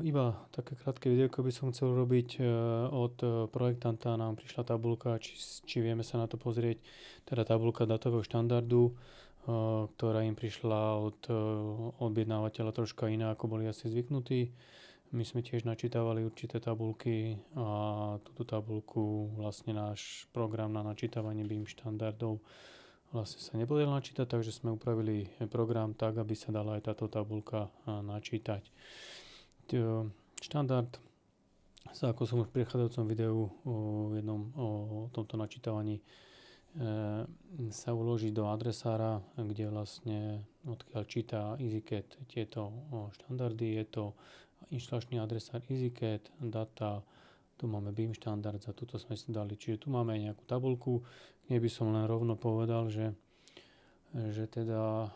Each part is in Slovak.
Iba také krátke videjko by som chcel robiť. Od projektanta nám prišla tabuľka, či vieme sa na to pozrieť, teda tabuľka datového štandardu, ktorá im prišla od objednávateľa troška iná, ako boli asi zvyknutí. My sme tiež načítavali určité tabuľky a túto tabuľku vlastne náš program na načítavanie BIM štandardov vlastne sa nepodaril načítať, takže sme upravili program tak, aby sa dala aj táto tabuľka načítať. Štandard sa, ako som už v predchádzajúcom videu o tomto načítavaní sa uloží do adresára, kde vlastne odkiaľ číta EasyCAD tieto štandardy. Je to inštalačný adresár EasyCAD, data, tu máme BIM štandard, za túto sme si dali. Čiže tu máme nejakú tabuľku, kde by som len rovno povedal, že teda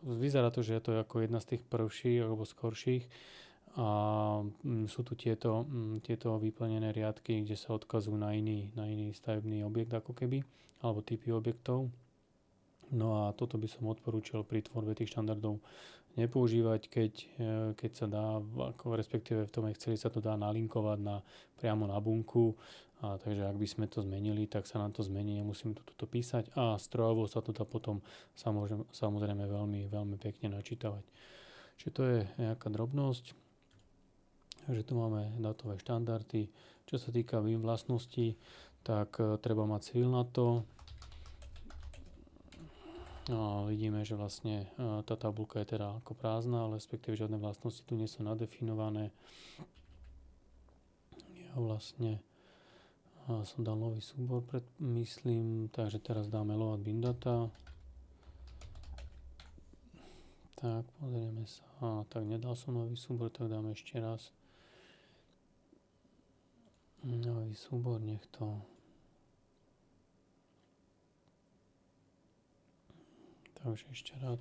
vyzerá to, že je to ako jedna z tých prvších alebo skorších a sú tu tieto vyplnené riadky, kde sa odkazujú na iný stavebný objekt ako keby, alebo typy objektov. No a toto by som odporúčal pri tvorbe tých štandardov nepoužívať, keď sa dá, respektíve v tom Exceli sa to dá nalinkovať priamo na bunku. A takže ak by sme to zmenili, tak sa nám to zmení, nemusíme to tuto písať a strojovo sa to dá potom samozrejme veľmi, veľmi pekne načítavať. Čiže to je nejaká drobnosť, že tu máme datové štandardy. Čo sa týka BIM vlastností, tak treba mať civil na to. A vidíme, že vlastne tá tabuľka je teda ako prázdna, ale respektíve žiadne vlastnosti tu nie sú nadefinované. Ja vlastne som dal nový súbor, myslím, takže teraz dáme load BIM data. Tak, pozrieme sa. Tak, nedal som nový súbor, tak dáme ešte raz. Nový súbor, nech to... Takže ešte raz.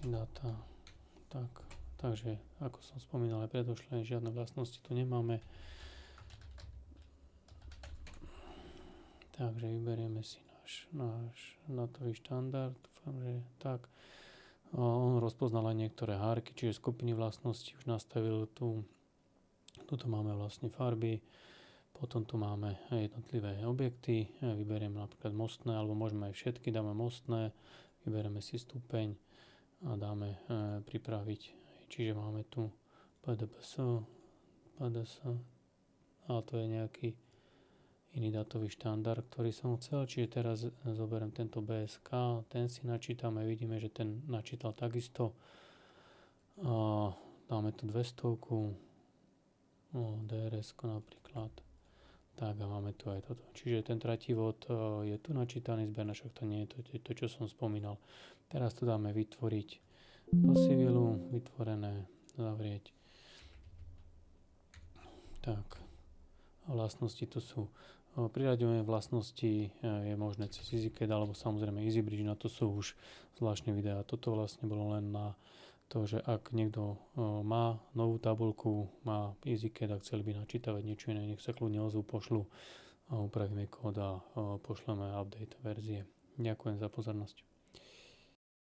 Data. Tak, takže, ako som spomínal aj predošlé, žiadne vlastnosti tu nemáme. Takže vyberieme si náš datový štandard. Dúfam, že tak. On rozpoznal aj niektoré hárky, čiže skupiny vlastností už nastavil tu. Tuto máme vlastne farby. Potom tu máme jednotlivé objekty. Vyberieme napríklad mostné, alebo môžeme aj všetky. Dáme mostné. Vyberieme si stupeň a dáme pripraviť. Čiže máme tu PDPS, a to je nejaký iný datový štandard, ktorý som chcel. Čiže teraz zoberiem tento BSK, ten si načítame, vidíme, že ten načítal takisto. Dáme tu 200, DRS napríklad. Tak a máme tu aj toto. Čiže ten tretí vod je tu načítaný, zberná, však to nie je to, čo som spomínal. Teraz to dáme vytvoriť do civilu, vytvorené, zavrieť. Tak, a vlastnosti tu sú. Priraďovanie vlastnosti je možné cez EasyCAD alebo samozrejme EasyBridge, na to sú už zvláštne videá. Toto vlastne bolo len na to, že ak niekto má novú tabuľku, má EasyCAD a chceli by načítavať niečo iné, nech sa kľudne ozvú, pošlu a upravíme kód a pošleme update verzie. Ďakujem za pozornosť.